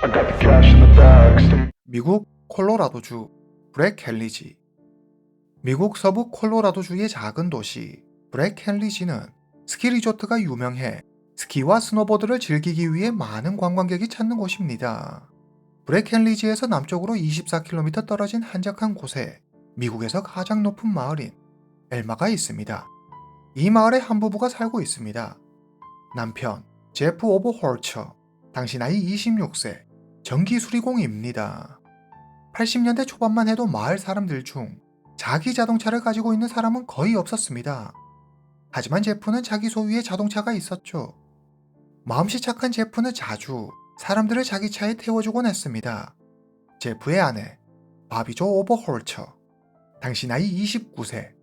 I got the cash in the bag. 미국 콜로라도주 브렉 헨리지. 미국 서부 콜로라도주의 작은 도시 브렉 헨리지는 스키 리조트가 유명해 스키와 스노보드를 즐기기 위해 많은 관광객이 찾는 곳입니다. 브렉 헨리지에서 남쪽으로 24km 떨어진 한적한 곳에 미국에서 가장 높은 마을인 엘마가 있습니다. 이 마을에 한 부부가 살고 있습니다. 남편 제프 오브 홀처, 당시 나이 26세, 전기 수리공입니다. 80년대 초반만 해도 마을 사람들 중 자기 자동차를 가지고 있는 사람은 거의 없었습니다. 하지만 제프는 자기 소유의 자동차가 있었죠. 마음씨 착한 제프는 자주 사람들을 자기 차에 태워주곤 했습니다. 제프의 아내 바비조 오버 홀처, 당시 나이 29세,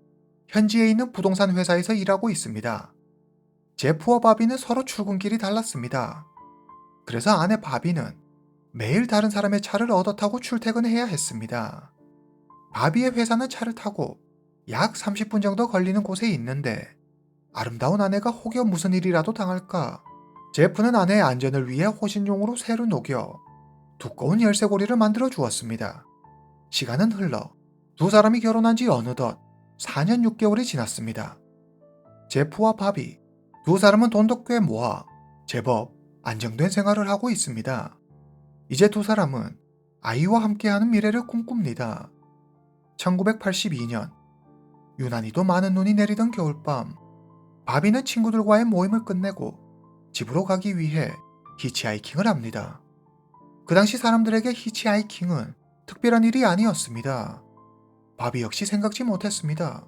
현지에 있는 부동산 회사에서 일하고 있습니다. 제프와 바비는 서로 출근길이 달랐습니다. 그래서 아내 바비는 매일 다른 사람의 차를 얻어 타고 출퇴근해야 했습니다. 바비의 회사는 차를 타고 약 30분 정도 걸리는 곳에 있는데 아름다운 아내가 혹여 무슨 일이라도 당할까 제프는 아내의 안전을 위해 호신용으로 쇠를 녹여 두꺼운 열쇠고리를 만들어 주었습니다. 시간은 흘러 두 사람이 결혼한 지 어느덧 4년 6개월이 지났습니다. 제프와 바비, 두 사람은 돈도 꽤 모아 제법 안정된 생활을 하고 있습니다. 이제 두 사람은 아이와 함께하는 미래를 꿈꿉니다. 1982년, 유난히도 많은 눈이 내리던 겨울밤, 바비는 친구들과의 모임을 끝내고 집으로 가기 위해 히치하이킹을 합니다. 그 당시 사람들에게 히치하이킹은 특별한 일이 아니었습니다. 바비 역시 생각지 못했습니다.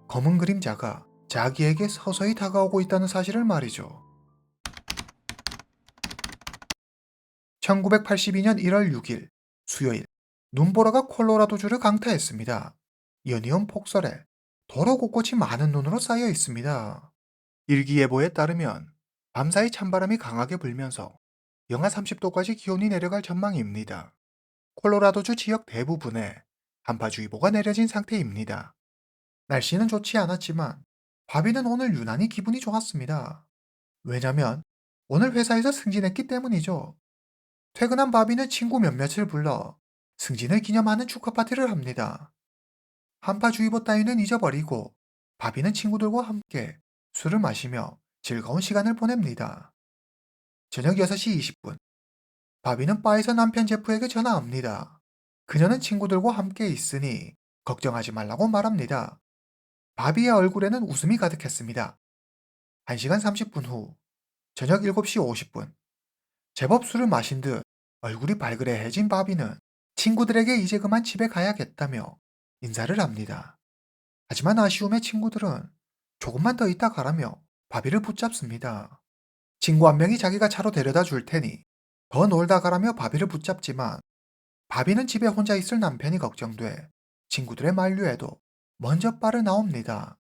검은 그림자가 자기에게 서서히 다가오고 있다는 사실을 말이죠. 1982년 1월 6일 수요일, 눈보라가 콜로라도주를 강타했습니다. 연이은 폭설에 도로 곳곳이 많은 눈으로 쌓여 있습니다. 일기예보에 따르면 밤사이 찬바람이 강하게 불면서 영하 30도까지 기온이 내려갈 전망입니다. 콜로라도주 지역 대부분에 한파주의보가 내려진 상태입니다. 날씨는 좋지 않았지만 바비는 오늘 유난히 기분이 좋았습니다. 왜냐면 오늘 회사에서 승진했기 때문이죠. 퇴근한 바비는 친구 몇몇을 불러 승진을 기념하는 축하 파티를 합니다. 한파주의보 따위는 잊어버리고 바비는 친구들과 함께 술을 마시며 즐거운 시간을 보냅니다. 저녁 6시 20분, 바비는 바에서 남편 제프에게 전화합니다. 그녀는 친구들과 함께 있으니 걱정하지 말라고 말합니다. 바비의 얼굴에는 웃음이 가득했습니다. 1시간 30분 후, 저녁 7시 50분, 제법 술을 마신 듯 얼굴이 발그레해진 바비는 친구들에게 이제 그만 집에 가야겠다며 인사를 합니다. 하지만 아쉬움의 친구들은 조금만 더 있다 가라며 바비를 붙잡습니다. 친구 한 명이 자기가 차로 데려다 줄 테니 더 놀다 가라며 바비를 붙잡지만 바비는 집에 혼자 있을 남편이 걱정돼 친구들의 만류에도 먼저 빠르나옵니다.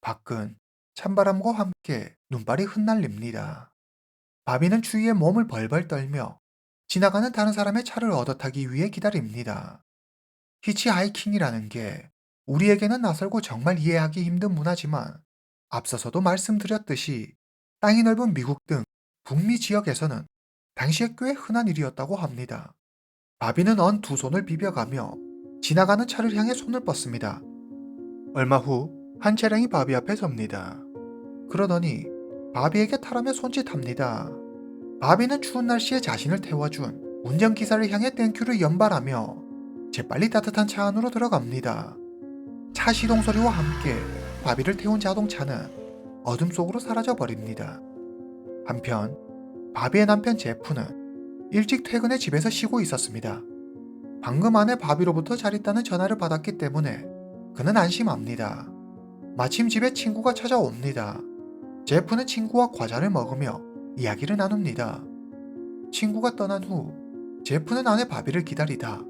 밖은 찬바람과 함께 눈발이 흩날립니다. 바비는 추위에 몸을 벌벌 떨며 지나가는 다른 사람의 차를 얻어 타기 위해 기다립니다. 히치하이킹이라는 게 우리에게는 낯설고 정말 이해하기 힘든 문화지만 앞서서도 말씀드렸듯이 땅이 넓은 미국 등 북미 지역에서는 당시에 꽤 흔한 일이었다고 합니다. 바비는 언 두 손을 비벼가며 지나가는 차를 향해 손을 뻗습니다. 얼마 후 한 차량이 바비 앞에 섭니다. 그러더니 바비에게 타라며 손짓합니다. 바비는 추운 날씨에 자신을 태워준 운전기사를 향해 땡큐를 연발하며 재빨리 따뜻한 차 안으로 들어갑니다. 차 시동 소리와 함께 바비를 태운 자동차는 어둠 속으로 사라져 버립니다. 한편 바비의 남편 제프는 일찍 퇴근해 집에서 쉬고 있었습니다. 방금 아내 바비로부터 잘 있다는 전화를 받았기 때문에 그는 안심합니다. 마침 집에 친구가 찾아옵니다. 제프는 친구와 과자를 먹으며 이야기를 나눕니다. 친구가 떠난 후 제프는 아내 바비를 기다리다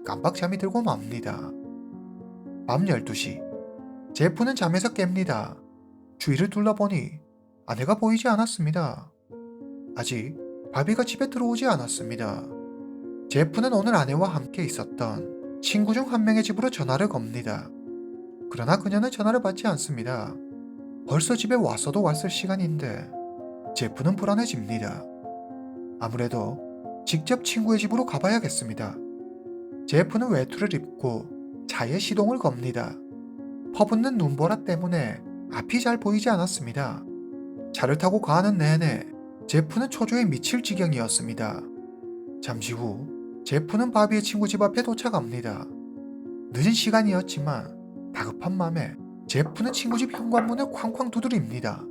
깜빡 잠이 들고 맙니다. 밤 12시, 제프는 잠에서 깹니다. 주위를 둘러보니 아내가 보이지 않았습니다. 아직 바비가 집에 들어오지 않았습니다. 제프는 오늘 아내와 함께 있었던 친구 중 한 명의 집으로 전화를 겁니다. 그러나 그녀는 전화를 받지 않습니다. 벌써 집에 왔어도 왔을 시간인데 제프는 불안해집니다. 아무래도 직접 친구의 집으로 가봐야겠습니다. 제프는 외투를 입고 차에 시동을 겁니다. 퍼붓는 눈보라 때문에 앞이 잘 보이지 않았습니다. 차를 타고 가는 내내 제프는 초조에 미칠 지경이었습니다. 잠시 후 제프는 바비의 친구 집 앞에 도착합니다. 늦은 시간이었지만 다급한 맘에 제프는 친구 집 현관문을 쾅쾅 두드립니다.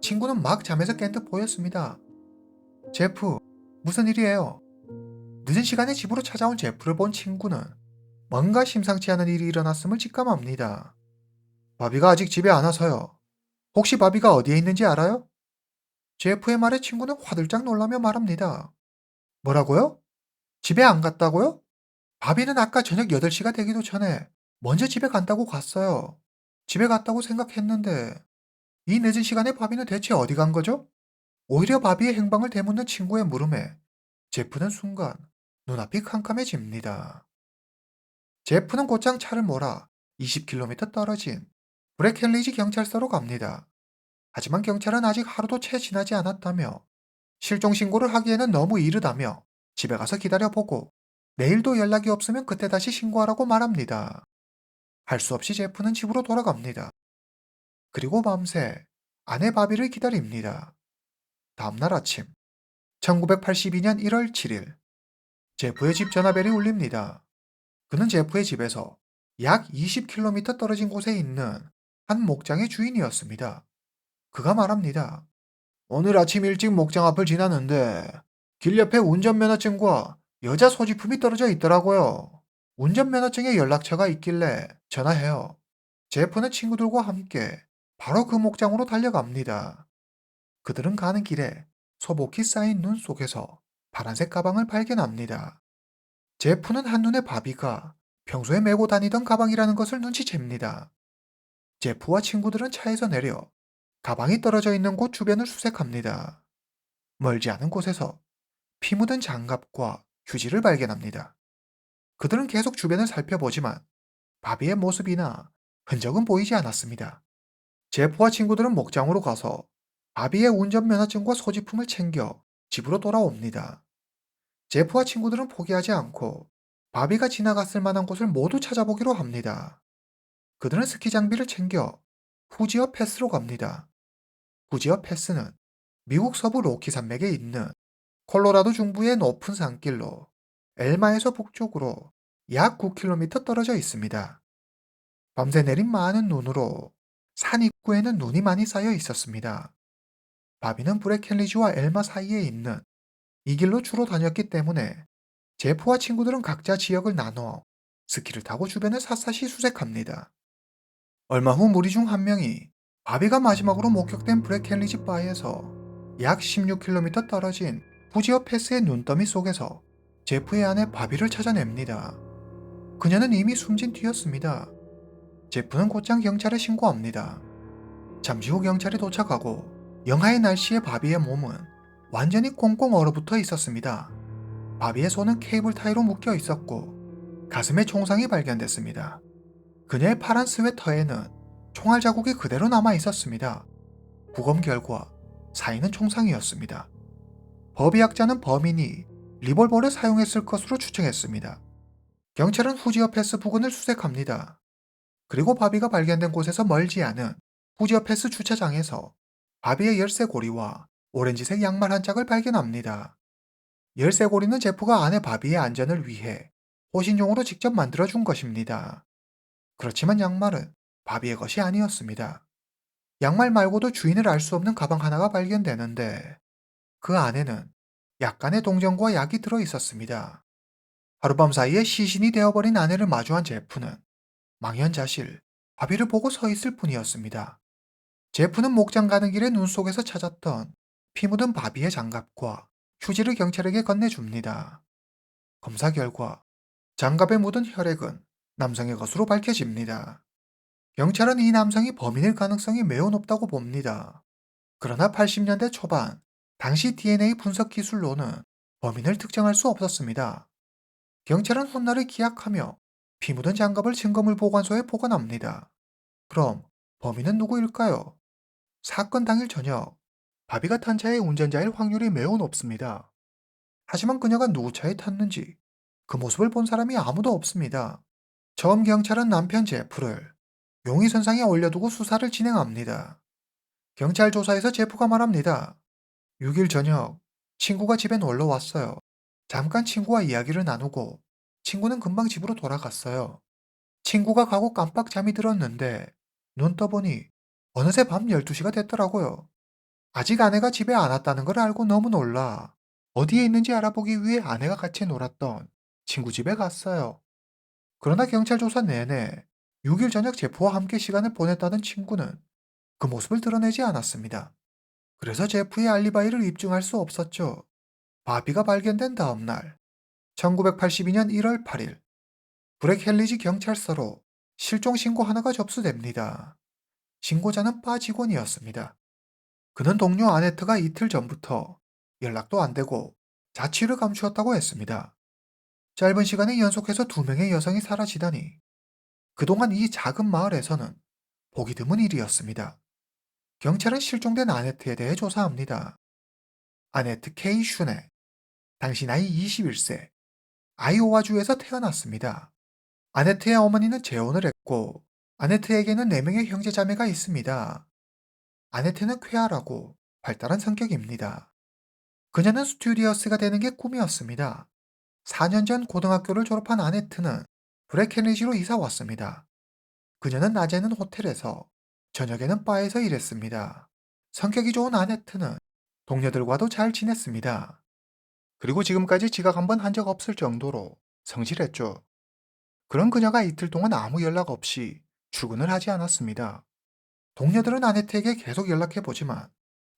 친구는 막 잠에서 깬 듯 보였습니다. 제프, 무슨 일이에요? 늦은 시간에 집으로 찾아온 제프를 본 친구는 뭔가 심상치 않은 일이 일어났음을 직감합니다. 바비가 아직 집에 안 와서요. 혹시 바비가 어디에 있는지 알아요? 제프의 말에 친구는 화들짝 놀라며 말합니다. 뭐라고요? 집에 안 갔다고요? 바비는 아까 저녁 8시가 되기도 전에 먼저 집에 간다고 갔어요. 집에 갔다고 생각했는데 이 늦은 시간에 바비는 대체 어디 간 거죠? 오히려 바비의 행방을 되묻는 친구의 물음에 제프는 순간 눈앞이 캄캄해집니다. 제프는 곧장 차를 몰아 20km 떨어진 브레켄리지 경찰서로 갑니다. 하지만 경찰은 아직 하루도 채 지나지 않았다며 실종 신고를 하기에는 너무 이르다며 집에 가서 기다려보고 내일도 연락이 없으면 그때 다시 신고하라고 말합니다. 할 수 없이 제프는 집으로 돌아갑니다. 그리고 밤새 아내 바비를 기다립니다. 다음날 아침 1982년 1월 7일 제프의 집 전화벨이 울립니다. 그는 제프의 집에서 약 20km 떨어진 곳에 있는 한 목장의 주인이었습니다. 그가 말합니다. 오늘 아침 일찍 목장 앞을 지나는데 길 옆에 운전면허증과 여자 소지품이 떨어져 있더라고요. 운전면허증에 연락처가 있길래 전화해요. 제프는 친구들과 함께 바로 그 목장으로 달려갑니다. 그들은 가는 길에 소복히 쌓인 눈 속에서 파란색 가방을 발견합니다. 제프는 한눈에 바비가 평소에 메고 다니던 가방이라는 것을 눈치챕니다. 제프와 친구들은 차에서 내려 가방이 떨어져 있는 곳 주변을 수색합니다. 멀지 않은 곳에서 피 묻은 장갑과 휴지를 발견합니다. 그들은 계속 주변을 살펴보지만 바비의 모습이나 흔적은 보이지 않았습니다. 제프와 친구들은 목장으로 가서 바비의 운전면허증과 소지품을 챙겨 집으로 돌아옵니다. 제프와 친구들은 포기하지 않고 바비가 지나갔을 만한 곳을 모두 찾아보기로 합니다. 그들은 스키 장비를 챙겨 후지어 패스로 갑니다. 후지어 패스는 미국 서부 로키 산맥에 있는 콜로라도 중부의 높은 산길로 엘마에서 북쪽으로 약 9km 떨어져 있습니다. 밤새 내린 많은 눈으로 산 입구에는 눈이 많이 쌓여 있었습니다. 바비는 브레켄리지와 엘마 사이에 있는 이 길로 주로 다녔기 때문에 제프와 친구들은 각자 지역을 나누어 스키를 타고 주변을 샅샅이 수색합니다. 얼마 후 무리 중 한 명이 바비가 마지막으로 목격된 브레켄리지 바에서 약 16km 떨어진 후지어 패스의 눈더미 속에서 제프의 아내 바비를 찾아냅니다. 그녀는 이미 숨진 뒤였습니다. 제프는 곧장 경찰에 신고합니다. 잠시 후 경찰이 도착하고 영하의 날씨에 바비의 몸은 완전히 꽁꽁 얼어붙어 있었습니다. 바비의 손은 케이블 타이로 묶여 있었고 가슴에 총상이 발견됐습니다. 그녀의 파란 스웨터에는 총알 자국이 그대로 남아 있었습니다. 부검 결과 사인은 총상이었습니다. 법의학자는 범인이 리볼버를 사용했을 것으로 추정했습니다. 경찰은 후지어 패스 부근을 수색합니다. 그리고 바비가 발견된 곳에서 멀지 않은 후지어 패스 주차장에서 바비의 열쇠고리와 오렌지색 양말 한 짝을 발견합니다. 열쇠고리는 제프가 아내 바비의 안전을 위해 호신용으로 직접 만들어준 것입니다. 그렇지만 양말은 바비의 것이 아니었습니다. 양말 말고도 주인을 알 수 없는 가방 하나가 발견되는데 그 안에는 약간의 동전과 약이 들어 있었습니다. 하룻밤 사이에 시신이 되어버린 아내를 마주한 제프는 망연자실 바비를 보고 서 있을 뿐이었습니다. 제프는 목장 가는 길에 눈 속에서 찾았던 피 묻은 바비의 장갑과 휴지를 경찰에게 건네줍니다. 검사 결과 장갑에 묻은 혈액은 남성의 것으로 밝혀집니다. 경찰은 이 남성이 범인일 가능성이 매우 높다고 봅니다. 그러나 80년대 초반 당시 DNA 분석 기술로는 범인을 특정할 수 없었습니다. 경찰은 훗날을 기약하며 피 묻은 장갑을 증거물 보관소에 보관합니다. 그럼 범인은 누구일까요? 사건 당일 저녁 바비가 탄 차의 운전자일 확률이 매우 높습니다. 하지만 그녀가 누구 차에 탔는지 그 모습을 본 사람이 아무도 없습니다. 처음 경찰은 남편 제프를 용의선상에 올려두고 수사를 진행합니다. 경찰 조사에서 제프가 말합니다. 6일 저녁 친구가 집에 놀러 왔어요. 잠깐 친구와 이야기를 나누고 친구는 금방 집으로 돌아갔어요. 친구가 가고 깜빡 잠이 들었는데 눈 떠보니 어느새 밤 12시가 됐더라고요. 아직 아내가 집에 안 왔다는 걸 알고 너무 놀라 어디에 있는지 알아보기 위해 아내가 같이 놀았던 친구 집에 갔어요. 그러나 경찰 조사 내내 6일 저녁 제프와 함께 시간을 보냈다던 친구는 그 모습을 드러내지 않았습니다. 그래서 제프의 알리바이를 입증할 수 없었죠. 바비가 발견된 다음 날, 1982년 1월 8일, 브렉 헬리지 경찰서로 실종 신고 하나가 접수됩니다. 신고자는 바 직원이었습니다. 그는 동료 아네트가 이틀 전부터 연락도 안 되고 자취를 감추었다고 했습니다. 짧은 시간에 연속해서 두 명의 여성이 사라지다니 그동안 이 작은 마을에서는 보기 드문 일이었습니다. 경찰은 실종된 아네트에 대해 조사합니다. 아네트 케이 슈네, 당시 나이 21세, 아이오와주에서 태어났습니다. 아네트의 어머니는 재혼을 했고 아네트에게는 4명의 형제자매가 있습니다. 아네트는 쾌활하고 발달한 성격입니다. 그녀는 스튜디어스가 되는 게 꿈이었습니다. 4년 전 고등학교를 졸업한 아네트는 브레켄리지로 이사 왔습니다. 그녀는 낮에는 호텔에서, 저녁에는 바에서 일했습니다. 성격이 좋은 아네트는 동료들과도 잘 지냈습니다. 그리고 지금까지 지각 한 번 한 적 없을 정도로 성실했죠. 그런 그녀가 이틀 동안 아무 연락 없이 출근을 하지 않았습니다. 동료들은 아네트에게 계속 연락해보지만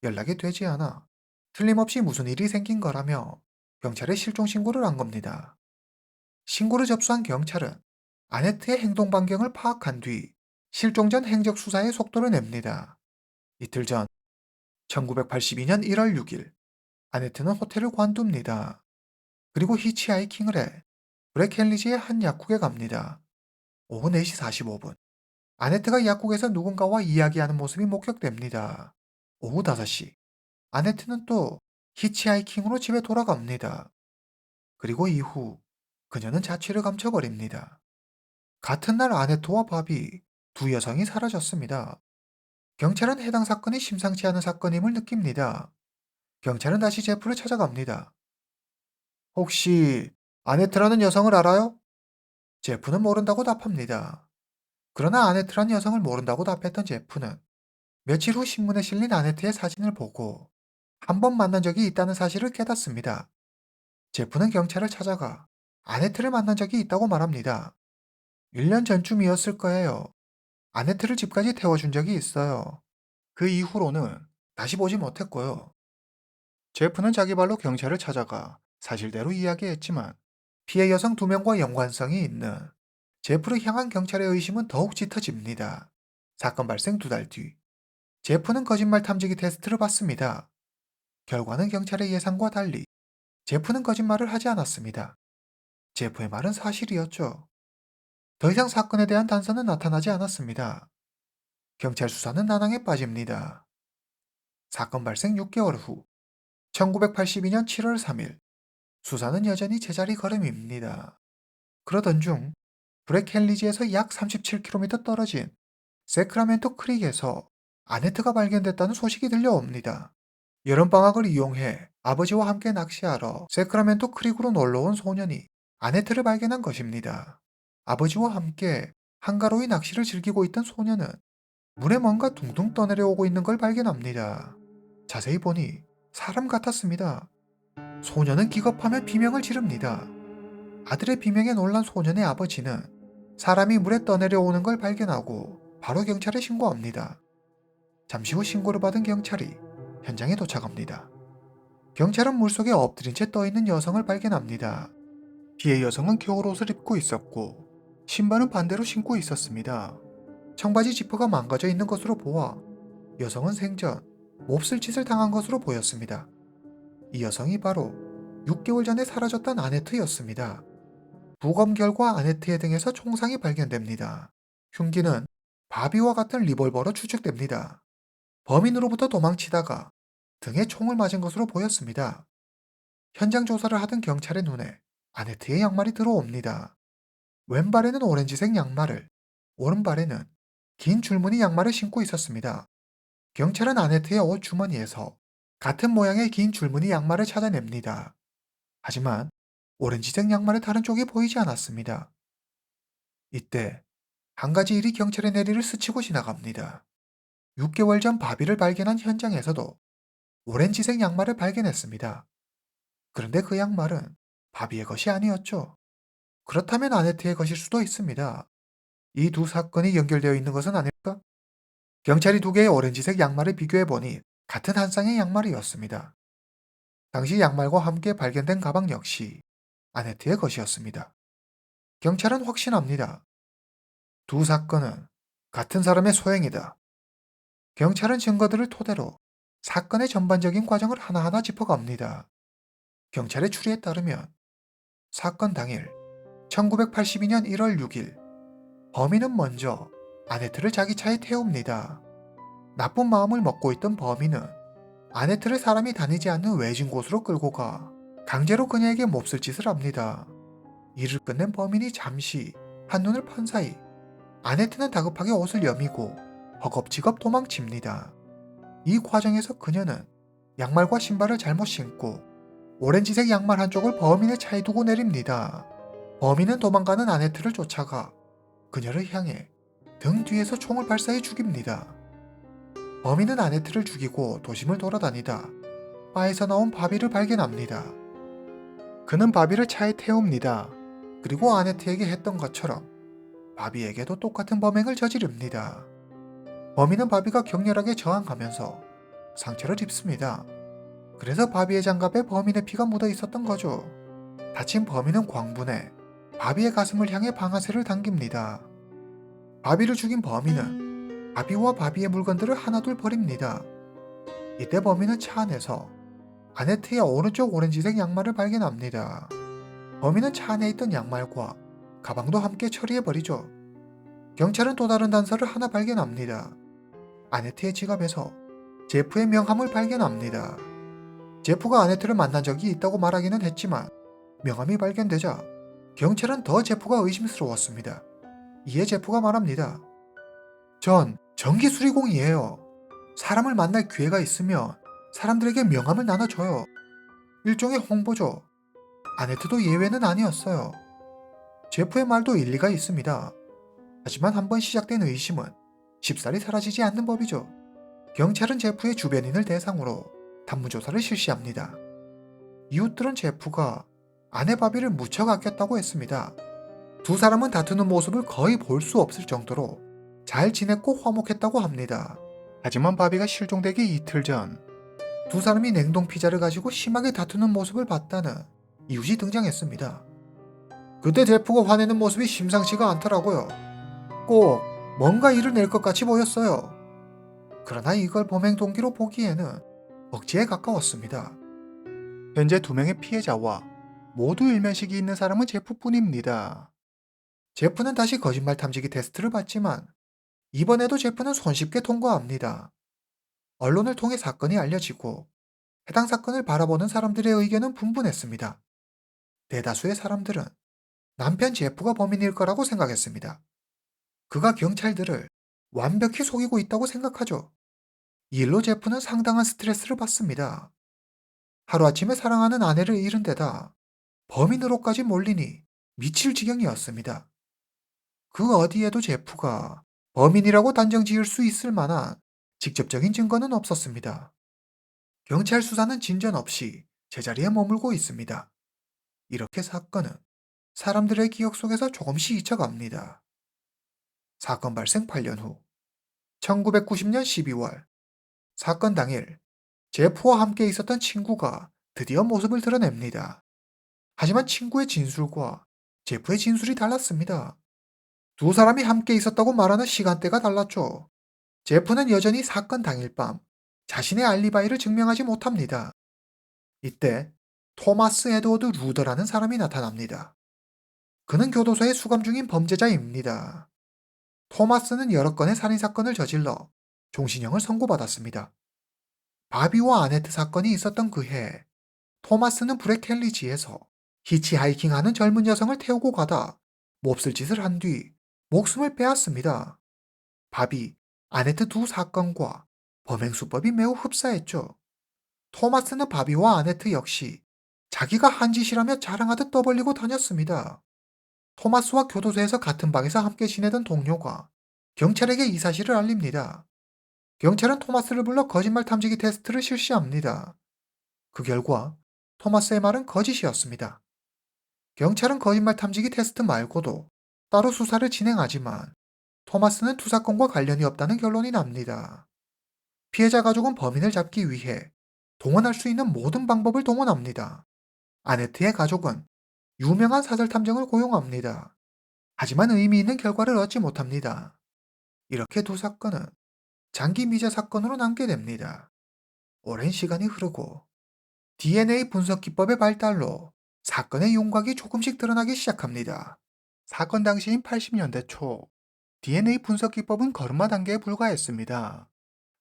연락이 되지 않아 틀림없이 무슨 일이 생긴 거라며 경찰에 실종 신고를 한 겁니다. 신고를 접수한 경찰은 아네트의 행동 반경을 파악한 뒤 실종 전 행적 수사에 속도를 냅니다. 이틀 전 1982년 1월 6일 아네트는 호텔을 관둡니다. 그리고 히치하이킹을 해 브레켄리지의 한 약국에 갑니다. 오후 4시 45분 아네트가 약국에서 누군가와 이야기하는 모습이 목격됩니다. 오후 5시 아네트는 또 히치하이킹으로 집에 돌아갑니다. 그리고 이후 그녀는 자취를 감춰버립니다. 같은 날 아네토와 바비 두 여성이 사라졌습니다. 경찰은 해당 사건이 심상치 않은 사건임을 느낍니다. 경찰은 다시 제프를 찾아갑니다. 혹시 아네트라는 여성을 알아요? 제프는 모른다고 답합니다. 그러나 아네트라는 여성을 모른다고 답했던 제프는 며칠 후 신문에 실린 아네트의 사진을 보고 한 번 만난 적이 있다는 사실을 깨닫습니다. 제프는 경찰을 찾아가 아네트를 만난 적이 있다고 말합니다. 1년 전쯤이었을 거예요. 아네트를 집까지 태워준 적이 있어요. 그 이후로는 다시 보지 못했고요. 제프는 자기 발로 경찰을 찾아가 사실대로 이야기했지만 피해 여성 2명과 연관성이 있는 제프를 향한 경찰의 의심은 더욱 짙어집니다. 사건 발생 2달 뒤, 제프는 거짓말 탐지기 테스트를 받습니다. 결과는 경찰의 예상과 달리 제프는 거짓말을 하지 않았습니다. 제프의 말은 사실이었죠. 더 이상 사건에 대한 단서는 나타나지 않았습니다. 경찰 수사는 난항에 빠집니다. 사건 발생 6개월 후, 1982년 7월 3일, 수사는 여전히 제자리 걸음입니다. 그러던 중, 브레켄리지에서 약 37km 떨어진 세크라멘토 크릭에서 아네트가 발견됐다는 소식이 들려옵니다. 여름방학을 이용해 아버지와 함께 낚시하러 세크라멘토 크릭으로 놀러온 소년이 아네트를 발견한 것입니다. 아버지와 함께 한가로이 낚시를 즐기고 있던 소년은 물에 뭔가 둥둥 떠내려오고 있는 걸 발견합니다. 자세히 보니 사람 같았습니다. 소년은 기겁하며 비명을 지릅니다. 아들의 비명에 놀란 소년의 아버지는 사람이 물에 떠내려오는 걸 발견하고 바로 경찰에 신고합니다. 잠시 후 신고를 받은 경찰이 현장에 도착합니다. 경찰은 물속에 엎드린 채 떠있는 여성을 발견합니다. 피해 여성은 겨울옷을 입고 있었고 신발은 반대로 신고 있었습니다. 청바지 지퍼가 망가져 있는 것으로 보아 여성은 생전 몹쓸 짓을 당한 것으로 보였습니다. 이 여성이 바로 6개월 전에 사라졌던 아네트였습니다. 부검 결과 아네트의 등에서 총상이 발견됩니다. 흉기는 바비와 같은 리볼버로 추측됩니다. 범인으로부터 도망치다가 등에 총을 맞은 것으로 보였습니다. 현장 조사를 하던 경찰의 눈에 아네트의 양말이 들어옵니다. 왼발에는 오렌지색 양말을, 오른발에는 긴 줄무늬 양말을 신고 있었습니다. 경찰은 아네트의 옷 주머니에서 같은 모양의 긴 줄무늬 양말을 찾아냅니다. 하지만 오렌지색 양말의 다른 쪽이 보이지 않았습니다. 이때 한 가지 일이 경찰의 내리를 스치고 지나갑니다. 6개월 전 바비를 발견한 현장에서도 오렌지색 양말을 발견했습니다. 그런데 그 양말은 바비의 것이 아니었죠. 그렇다면 아네트의 것일 수도 있습니다. 이 두 사건이 연결되어 있는 것은 아닐까? 경찰이 두 개의 오렌지색 양말을 비교해보니 같은 한 쌍의 양말이었습니다. 당시 양말과 함께 발견된 가방 역시 아네트의 것이었습니다. 경찰은 확신합니다. 두 사건은 같은 사람의 소행이다. 경찰은 증거들을 토대로 사건의 전반적인 과정을 하나하나 짚어갑니다. 경찰의 추리에 따르면 사건 당일 1982년 1월 6일 범인은 먼저 아네트를 자기 차에 태웁니다. 나쁜 마음을 먹고 있던 범인은 아네트를 사람이 다니지 않는 외진 곳으로 끌고 가 강제로 그녀에게 몹쓸 짓을 합니다. 일을 끝낸 범인이 잠시 한눈을 판 사이 아네트는 다급하게 옷을 여미고 허겁지겁 도망칩니다. 이 과정에서 그녀는 양말과 신발을 잘못 신고 오렌지색 양말 한쪽을 범인의 차에 두고 내립니다. 범인은 도망가는 아네트를 쫓아가 그녀를 향해 등 뒤에서 총을 발사해 죽입니다. 범인은 아네트를 죽이고 도심을 돌아다니다 바에서 나온 바비를 발견합니다. 그는 바비를 차에 태웁니다. 그리고 아네트에게 했던 것처럼 바비에게도 똑같은 범행을 저지릅니다. 범인은 바비가 격렬하게 저항하면서 상처를 입습니다. 그래서 바비의 장갑에 범인의 피가 묻어 있었던 거죠. 다친 범인은 광분해 바비의 가슴을 향해 방아쇠를 당깁니다. 바비를 죽인 범인은 바비와 바비의 물건들을 하나둘 버립니다. 이때 범인은 차 안에서 아네트의 오른쪽 오렌지색 양말을 발견합니다. 범인은 차 안에 있던 양말과 가방도 함께 처리해버리죠. 경찰은 또 다른 단서를 하나 발견합니다. 아네트의 지갑에서 제프의 명함을 발견합니다. 제프가 아네트를 만난 적이 있다고 말하기는 했지만 명함이 발견되자 경찰은 더 제프가 의심스러웠습니다. 이에 제프가 말합니다. 전 정기수리공이에요. 사람을 만날 기회가 있으면 사람들에게 명함을 나눠줘요. 일종의 홍보죠. 아네트도 예외는 아니었어요. 제프의 말도 일리가 있습니다. 하지만 한번 시작된 의심은 쉽사리 사라지지 않는 법이죠. 경찰은 제프의 주변인을 대상으로 단무조사를 실시합니다. 이웃들은 제프가 아내 바비를 무척 아꼈다고 했습니다. 두 사람은 다투는 모습을 거의 볼 수 없을 정도로 잘 지냈고 화목했다고 합니다. 하지만 바비가 실종되기 이틀 전 두 사람이 냉동 피자를 가지고 심하게 다투는 모습을 봤다는 이웃이 등장했습니다. 그때 제프가 화내는 모습이 심상치가 않더라고요. 꼭 뭔가 일을 낼 것 같이 보였어요. 그러나 이걸 범행 동기로 보기에는 억지에 가까웠습니다. 현재 두 명의 피해자와 모두 일면식이 있는 사람은 제프뿐입니다. 제프는 다시 거짓말 탐지기 테스트를 받지만 이번에도 제프는 손쉽게 통과합니다. 언론을 통해 사건이 알려지고 해당 사건을 바라보는 사람들의 의견은 분분했습니다. 대다수의 사람들은 남편 제프가 범인일 거라고 생각했습니다. 그가 경찰들을 완벽히 속이고 있다고 생각하죠. 이 일로 제프는 상당한 스트레스를 받습니다. 하루아침에 사랑하는 아내를 잃은 데다 범인으로까지 몰리니 미칠 지경이었습니다. 그 어디에도 제프가 범인이라고 단정 지을 수 있을 만한 직접적인 증거는 없었습니다. 경찰 수사는 진전 없이 제자리에 머물고 있습니다. 이렇게 사건은 사람들의 기억 속에서 조금씩 잊혀갑니다. 사건 발생 8년 후 1990년 12월 사건 당일 제프와 함께 있었던 친구가 드디어 모습을 드러냅니다. 하지만 친구의 진술과 제프의 진술이 달랐습니다. 두 사람이 함께 있었다고 말하는 시간대가 달랐죠. 제프는 여전히 사건 당일 밤 자신의 알리바이를 증명하지 못합니다. 이때 토마스 에드워드 루더라는 사람이 나타납니다. 그는 교도소에 수감 중인 범죄자입니다. 토마스는 여러 건의 살인사건을 저질러 종신형을 선고받았습니다. 바비와 아네트 사건이 있었던 그 해 토마스는 브레켈리지에서 히치하이킹하는 젊은 여성을 태우고 가다 몹쓸 짓을 한 뒤 목숨을 빼앗습니다. 바비, 아네트 두 사건과 범행 수법이 매우 흡사했죠. 토마스는 바비와 아네트 역시 자기가 한 짓이라며 자랑하듯 떠벌리고 다녔습니다. 토마스와 교도소에서 같은 방에서 함께 지내던 동료가 경찰에게 이 사실을 알립니다. 경찰은 토마스를 불러 거짓말 탐지기 테스트를 실시합니다. 그 결과 토마스의 말은 거짓이었습니다. 경찰은 거짓말 탐지기 테스트 말고도 따로 수사를 진행하지만 토마스는 두 사건과 관련이 없다는 결론이 납니다. 피해자 가족은 범인을 잡기 위해 동원할 수 있는 모든 방법을 동원합니다. 아네트의 가족은 유명한 사설 탐정을 고용합니다. 하지만 의미 있는 결과를 얻지 못합니다. 이렇게 두 사건은 장기 미제 사건으로 남게 됩니다. 오랜 시간이 흐르고 DNA 분석 기법의 발달로 사건의 윤곽이 조금씩 드러나기 시작합니다. 사건 당시인 80년대 초, DNA 분석 기법은 걸음마 단계에 불과했습니다.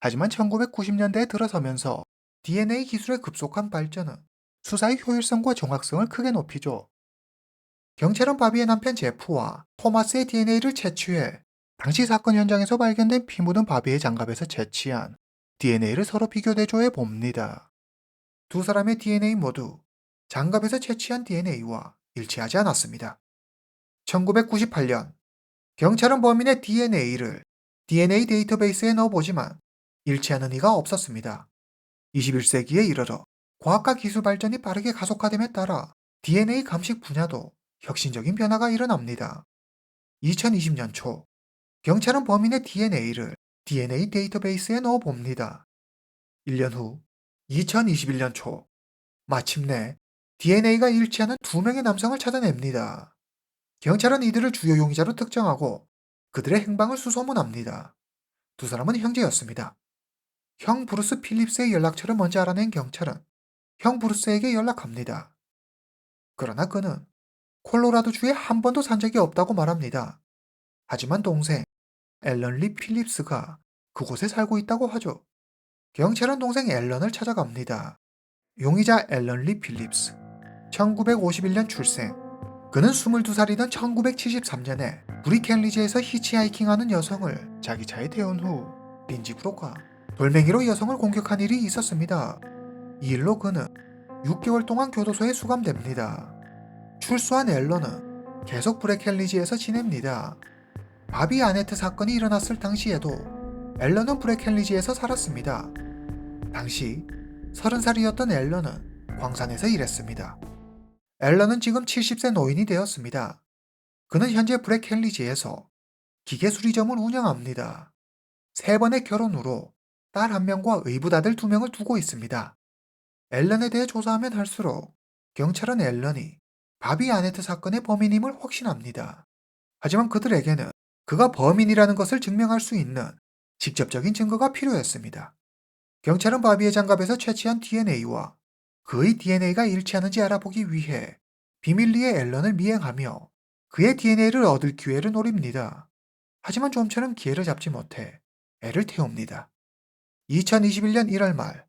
하지만 1990년대에 들어서면서 DNA 기술의 급속한 발전은 수사의 효율성과 정확성을 크게 높이죠. 경찰은 바비의 남편 제프와 토마스의 DNA를 채취해 당시 사건 현장에서 발견된 피 묻은 바비의 장갑에서 채취한 DNA를 서로 비교대조해 봅니다. 두 사람의 DNA 모두 장갑에서 채취한 DNA와 일치하지 않았습니다. 1998년, 경찰은 범인의 DNA를 DNA 데이터베이스에 넣어보지만 일치하는 이가 없었습니다. 21세기에 이르러 과학과 기술 발전이 빠르게 가속화됨에 따라 DNA 감식 분야도 혁신적인 변화가 일어납니다. 2020년 초, 경찰은 범인의 DNA를 DNA 데이터베이스에 넣어봅니다. 1년 후, 2021년 초, 마침내 DNA가 일치하는 두 명의 남성을 찾아냅니다. 경찰은 이들을 주요 용의자로 특정하고 그들의 행방을 수소문합니다. 두 사람은 형제였습니다. 형 브루스 필립스의 연락처를 먼저 알아낸 경찰은 형 브루스에게 연락합니다. 그러나 그는 콜로라도주에 한 번도 산 적이 없다고 말합니다. 하지만 동생 앨런 리 필립스가 그곳에 살고 있다고 하죠. 경찰은 동생 앨런을 찾아갑니다. 용의자 앨런 리 필립스, 1951년 출생. 그는 22살이던 1973년에 브리켄리지에서 히치하이킹하는 여성을 자기 차에 태운 후 빈집으로 가 돌멩이로 여성을 공격한 일이 있었습니다. 이 일로 그는 6개월 동안 교도소에 수감됩니다. 출소한 앨런은 계속 브레켄리지에서 지냅니다. 바비 아네트 사건이 일어났을 당시에도 앨런은 브레켄리지에서 살았습니다. 당시 30살이었던 앨런은 광산에서 일했습니다. 앨런은 지금 70세 노인이 되었습니다. 그는 현재 브레켄리지에서 기계 수리점을 운영합니다. 3번의 결혼 후로 딸 1명과 의붓아들 2명을 두고 있습니다. 앨런에 대해 조사하면 할수록 경찰은 앨런이 바비 아네트 사건의 범인임을 확신합니다. 하지만 그들에게는 그가 범인이라는 것을 증명할 수 있는 직접적인 증거가 필요했습니다. 경찰은 바비의 장갑에서 채취한 DNA와 그의 DNA가 일치하는지 알아보기 위해 비밀리에 앨런을 미행하며 그의 DNA를 얻을 기회를 노립니다. 하지만 좀처럼 기회를 잡지 못해 애를 태웁니다. 2021년 1월 말,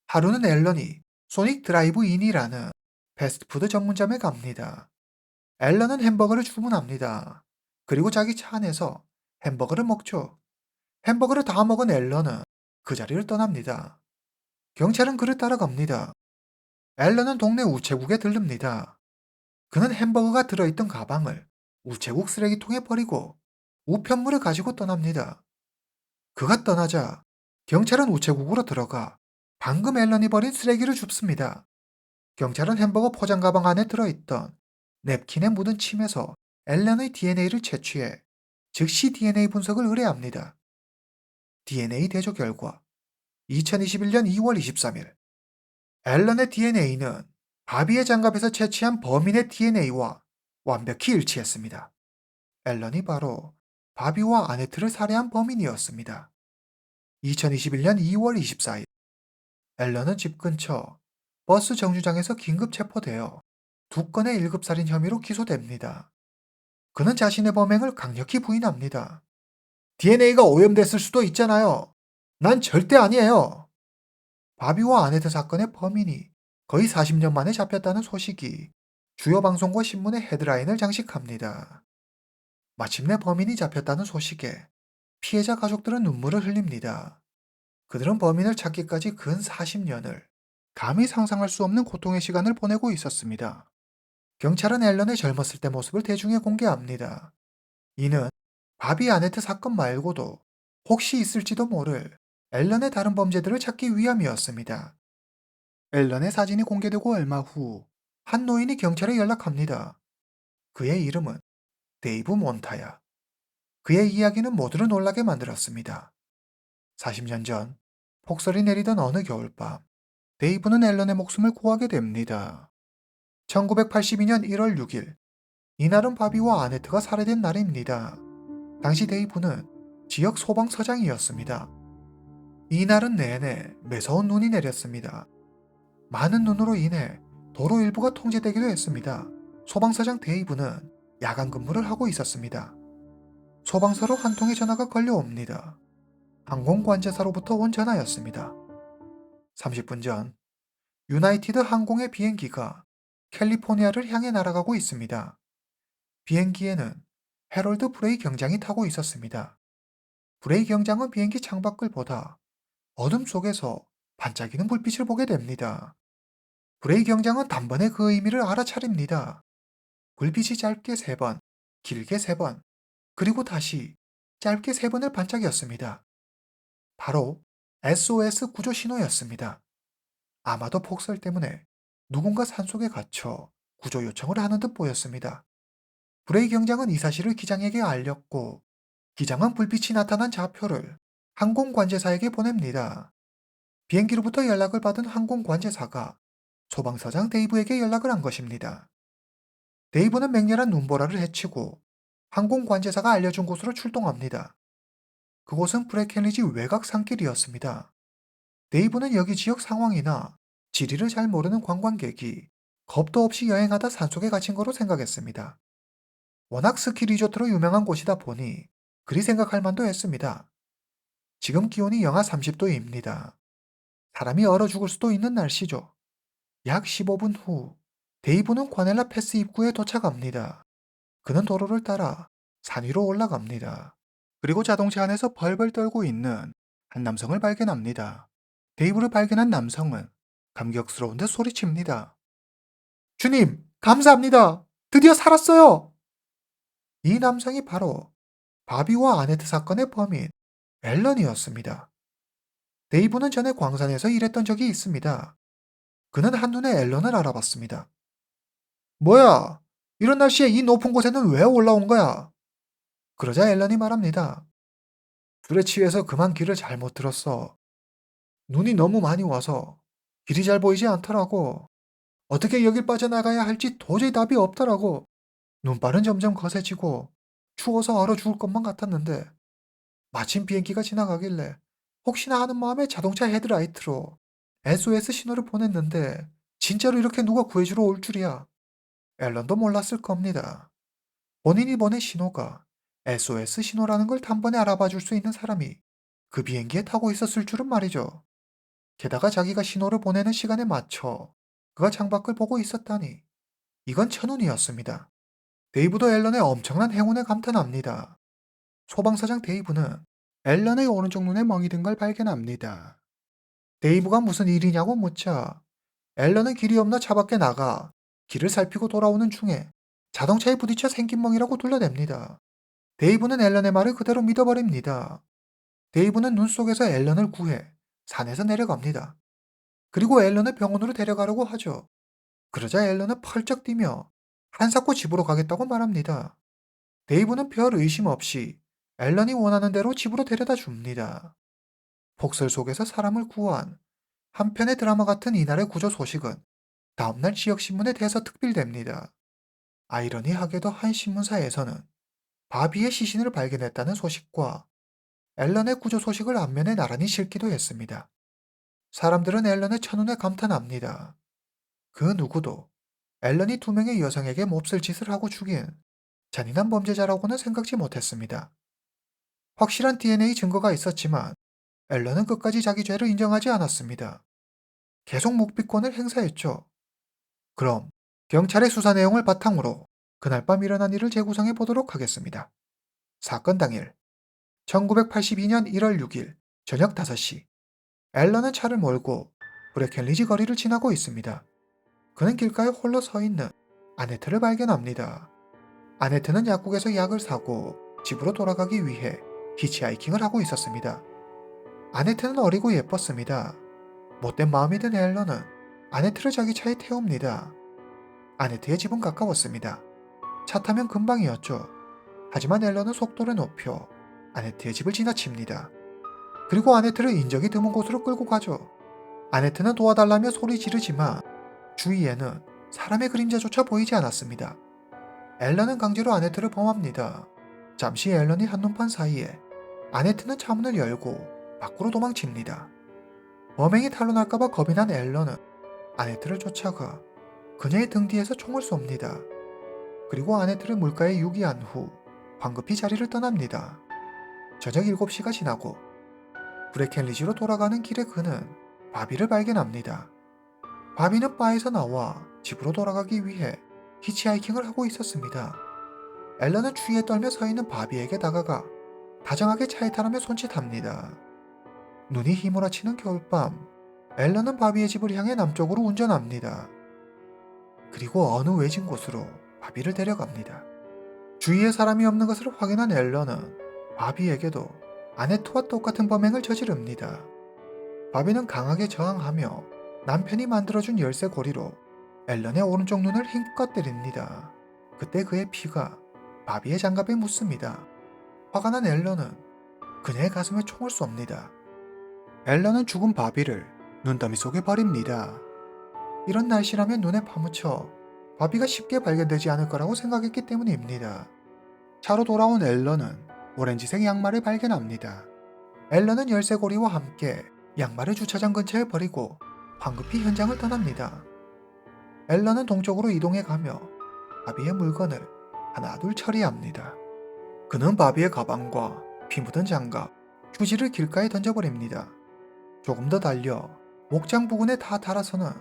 하루는 앨런이 소닉 드라이브 인이라는 패스트푸드 전문점에 갑니다. 앨런은 햄버거를 주문합니다. 그리고 자기 차 안에서 햄버거를 먹죠. 햄버거를 다 먹은 앨런은 그 자리를 떠납니다. 경찰은 그를 따라갑니다. 앨런은 동네 우체국에 들릅니다. 그는 햄버거가 들어있던 가방을 우체국 쓰레기통에 버리고 우편물을 가지고 떠납니다. 그가 떠나자 경찰은 우체국으로 들어가 방금 앨런이 버린 쓰레기를 줍습니다. 경찰은 햄버거 포장 가방 안에 들어있던 냅킨에 묻은 침에서 앨런의 DNA를 채취해 즉시 DNA 분석을 의뢰합니다. DNA 대조 결과 2021년 2월 23일 앨런의 DNA는 바비의 장갑에서 채취한 범인의 DNA와 완벽히 일치했습니다. 앨런이 바로 바비와 아네트를 살해한 범인이었습니다. 2021년 2월 24일 앨런은 집 근처 버스 정류장에서 긴급 체포되어 2건의 1급살인 혐의로 기소됩니다. 그는 자신의 범행을 강력히 부인합니다. DNA가 오염됐을 수도 있잖아요. 난 절대 아니에요. 바비와 아네트 사건의 범인이 거의 40년 만에 잡혔다는 소식이 주요 방송과 신문의 헤드라인을 장식합니다. 마침내 범인이 잡혔다는 소식에 피해자 가족들은 눈물을 흘립니다. 그들은 범인을 찾기까지 근 40년을 감히 상상할 수 없는 고통의 시간을 보내고 있었습니다. 경찰은 앨런의 젊었을 때 모습을 대중에 공개합니다. 이는 바비 아네트 사건 말고도 혹시 있을지도 모를 앨런의 다른 범죄들을 찾기 위함이었습니다. 앨런의 사진이 공개되고 얼마 후 한 노인이 경찰에 연락합니다. 그의 이름은 데이브 몬타야. 그의 이야기는 모두를 놀라게 만들었습니다. 40년 전 폭설이 내리던 어느 겨울밤, 데이브는 앨런의 목숨을 구하게 됩니다. 1982년 1월 6일, 이날은 바비와 아네트가 살해된 날입니다. 당시 데이브는 지역 소방서장이었습니다. 이날은 내내 매서운 눈이 내렸습니다. 많은 눈으로 인해 도로 일부가 통제되기도 했습니다. 소방서장 데이브는 야간 근무를 하고 있었습니다. 소방서로 한 통의 전화가 걸려옵니다. 항공관제사로부터 온 전화였습니다. 30분 전, 유나이티드 항공의 비행기가 캘리포니아를 향해 날아가고 있습니다. 비행기에는 해롤드 브레이 경장이 타고 있었습니다. 브레이 경장은 비행기 창밖을 보다 어둠 속에서 반짝이는 불빛을 보게 됩니다. 브레이 경장은 단번에 그 의미를 알아차립니다. 불빛이 짧게 3번, 길게 3번, 그리고 다시 짧게 3번을 반짝였습니다. 바로 SOS 구조 신호였습니다. 아마도 폭설 때문에 누군가 산속에 갇혀 구조 요청을 하는 듯 보였습니다. 브레이 경장은 이 사실을 기장에게 알렸고, 기장은 불빛이 나타난 좌표를 항공관제사에게 보냅니다. 비행기로부터 연락을 받은 항공관제사가 소방서장 데이브에게 연락을 한 것입니다. 데이브는 맹렬한 눈보라를 헤치고 항공관제사가 알려준 곳으로 출동합니다. 그곳은 브레켄리지 외곽 산길이었습니다. 데이브는 여기 지역 상황이나 지리를 잘 모르는 관광객이 겁도 없이 여행하다 산속에 갇힌 거로 생각했습니다. 워낙 스키 리조트로 유명한 곳이다 보니 그리 생각할 만도 했습니다. 지금 기온이 영하 30도입니다. 사람이 얼어 죽을 수도 있는 날씨죠. 약 15분 후 데이브는 과넬라 패스 입구에 도착합니다. 그는 도로를 따라 산 위로 올라갑니다. 그리고 자동차 안에서 벌벌 떨고 있는 한 남성을 발견합니다. 데이브를 발견한 남성은 감격스러운 듯 소리칩니다. 주님, 감사합니다. 드디어 살았어요. 이 남성이 바로 바비와 아네트 사건의 범인 앨런이었습니다. 데이브는 전에 광산에서 일했던 적이 있습니다. 그는 한눈에 앨런을 알아봤습니다. 뭐야? 이런 날씨에 이 높은 곳에는 왜 올라온 거야? 그러자 앨런이 말합니다. 술에 취해서 그만 길을 잘못 들었어. 눈이 너무 많이 와서 길이 잘 보이지 않더라고. 어떻게 여길 빠져나가야 할지 도저히 답이 없더라고. 눈발은 점점 거세지고 추워서 얼어 죽을 것만 같았는데 마침 비행기가 지나가길래 혹시나 하는 마음에 자동차 헤드라이트로 SOS 신호를 보냈는데 진짜로 이렇게 누가 구해주러 올 줄이야. 앨런도 몰랐을 겁니다. 본인이 보낸 신호가 SOS 신호라는 걸 단번에 알아봐 줄 수 있는 사람이 그 비행기에 타고 있었을 줄은 말이죠. 게다가 자기가 신호를 보내는 시간에 맞춰 그가 창밖을 보고 있었다니 이건 천운이었습니다. 데이브도 앨런의 엄청난 행운에 감탄합니다. 소방서장 데이브는 앨런의 오른쪽 눈에 멍이 든 걸 발견합니다. 데이브가 무슨 일이냐고 묻자 앨런은 길이 없나 차 밖에 나가 길을 살피고 돌아오는 중에 자동차에 부딪혀 생긴 멍이라고 둘러댑니다. 데이브는 앨런의 말을 그대로 믿어버립니다. 데이브는 눈 속에서 앨런을 구해 산에서 내려갑니다. 그리고 앨런을 병원으로 데려가려고 하죠. 그러자 앨런은 펄쩍 뛰며 한사코 집으로 가겠다고 말합니다. 데이브는 별 의심 없이 앨런이 원하는 대로 집으로 데려다 줍니다. 폭설 속에서 사람을 구한 한편의 드라마 같은 이날의 구조 소식은 다음날 지역신문에 대서특필됩니다. 아이러니하게도 한 신문사에서는 바비의 시신을 발견했다는 소식과 앨런의 구조 소식을 앞면에 나란히 실기도 했습니다. 사람들은 앨런의 천운에 감탄합니다. 그 누구도 앨런이 2명의 여성에게 몹쓸 짓을 하고 죽인 잔인한 범죄자라고는 생각지 못했습니다. 확실한 DNA 증거가 있었지만 앨런은 끝까지 자기 죄를 인정하지 않았습니다. 계속 묵비권을 행사했죠. 그럼 경찰의 수사 내용을 바탕으로 그날 밤 일어난 일을 재구성해 보도록 하겠습니다. 사건 당일 1982년 1월 6일 저녁 5시 앨런은 차를 몰고 브레켄리지 거리를 지나고 있습니다. 그는 길가에 홀로 서 있는 아네트를 발견합니다. 아네트는 약국에서 약을 사고 집으로 돌아가기 위해 히치하이킹을 하고 있었습니다. 아네트는 어리고 예뻤습니다. 못된 마음이 든 앨런은 아네트를 자기 차에 태웁니다. 아네트의 집은 가까웠습니다. 차 타면 금방이었죠. 하지만 앨런은 속도를 높여 아네트의 집을 지나칩니다. 그리고 아네트를 인적이 드문 곳으로 끌고 가죠. 아네트는 도와달라며 소리 지르지만 주위에는 사람의 그림자조차 보이지 않았습니다. 앨런은 강제로 아네트를 범합니다. 잠시 앨런이 한눈판 사이에 아네트는 차문을 열고 밖으로 도망칩니다. 범행이 탄로날까봐 겁이 난 앨런은 아네트를 쫓아가 그녀의 등 뒤에서 총을 쏩니다. 그리고 아네트를 물가에 유기한 후 황급히 자리를 떠납니다. 저녁 7시가 지나고 브레켄리지로 돌아가는 길에 그는 바비를 발견합니다. 바비는 바에서 나와 집으로 돌아가기 위해 히치하이킹을 하고 있었습니다. 앨런은 추위에 떨며 서 있는 바비에게 다가가 다정하게 차에 타라며 손짓합니다. 눈이 휘몰아치는 겨울밤, 앨런은 바비의 집을 향해 남쪽으로 운전합니다. 그리고 어느 외진 곳으로 바비를 데려갑니다. 주위에 사람이 없는 것을 확인한 앨런은 바비에게도 아네트와 똑같은 범행을 저지릅니다. 바비는 강하게 저항하며 남편이 만들어준 열쇠 고리로 앨런의 오른쪽 눈을 힘껏 때립니다. 그때 그의 피가 바비의 장갑에 묻습니다. 화가 난 앨런은 그녀의 가슴에 총을 쏩니다. 앨런은 죽은 바비를 눈더미 속에 버립니다. 이런 날씨라면 눈에 파묻혀 바비가 쉽게 발견되지 않을 거라고 생각했기 때문입니다. 차로 돌아온 앨런은 오렌지색 양말을 발견합니다. 앨런은 열쇠고리와 함께 양말을 주차장 근처에 버리고 황급히 현장을 떠납니다. 앨런은 동쪽으로 이동해 가며 바비의 물건을 하나둘 처리합니다. 그는 바비의 가방과 피 묻은 장갑, 휴지를 길가에 던져버립니다. 조금 더 달려 목장 부근에 다 달아서는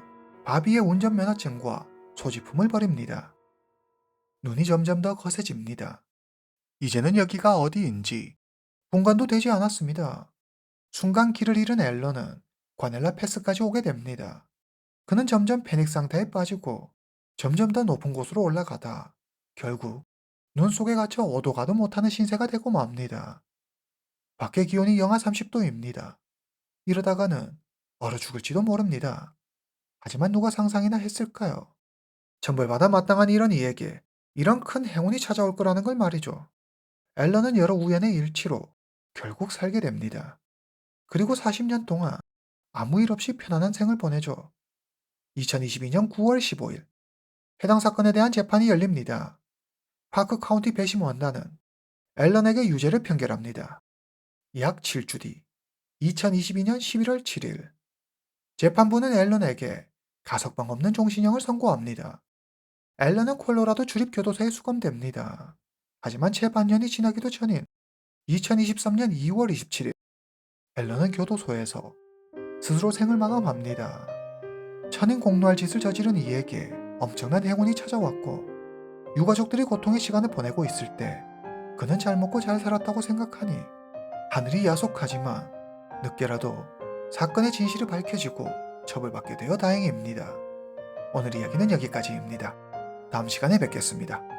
바비의 운전면허증과 소지품을 버립니다. 눈이 점점 더 거세집니다. 이제는 여기가 어디인지 분간도 되지 않았습니다. 순간 길을 잃은 앨런은 과넬라 패스까지 오게 됩니다. 그는 점점 패닉 상태에 빠지고 점점 더 높은 곳으로 올라가다 결국 눈 속에 갇혀 오도 가도 못하는 신세가 되고 맙니다. 밖의 기온이 영하 30도입니다. 이러다가는 얼어 죽을지도 모릅니다. 하지만 누가 상상이나 했을까요? 천벌받아 마땅한 이런 이에게 이런 큰 행운이 찾아올 거라는 걸 말이죠. 앨런은 여러 우연의 일치로 결국 살게 됩니다. 그리고 40년 동안 아무 일 없이 편안한 생을 보내죠. 2022년 9월 15일 해당 사건에 대한 재판이 열립니다. 파크 카운티 배심 원단은 앨런에게 유죄를 판결합니다. 약 7주 뒤 2022년 11월 7일 재판부는 앨런에게 가석방 없는 종신형을 선고합니다. 앨런은 콜로라도 주립교도소에 수감됩니다. 하지만 채 반년이 지나기도 전인 2023년 2월 27일 앨런은 교도소에서 스스로 생을 마감합니다. 천인 공노할 짓을 저지른 이에게 엄청난 행운이 찾아왔고 유가족들이 고통의 시간을 보내고 있을 때 그는 잘 먹고 잘 살았다고 생각하니 하늘이 야속하지만 늦게라도 사건의 진실이 밝혀지고 처벌받게 되어 다행입니다. 오늘 이야기는 여기까지입니다. 다음 시간에 뵙겠습니다.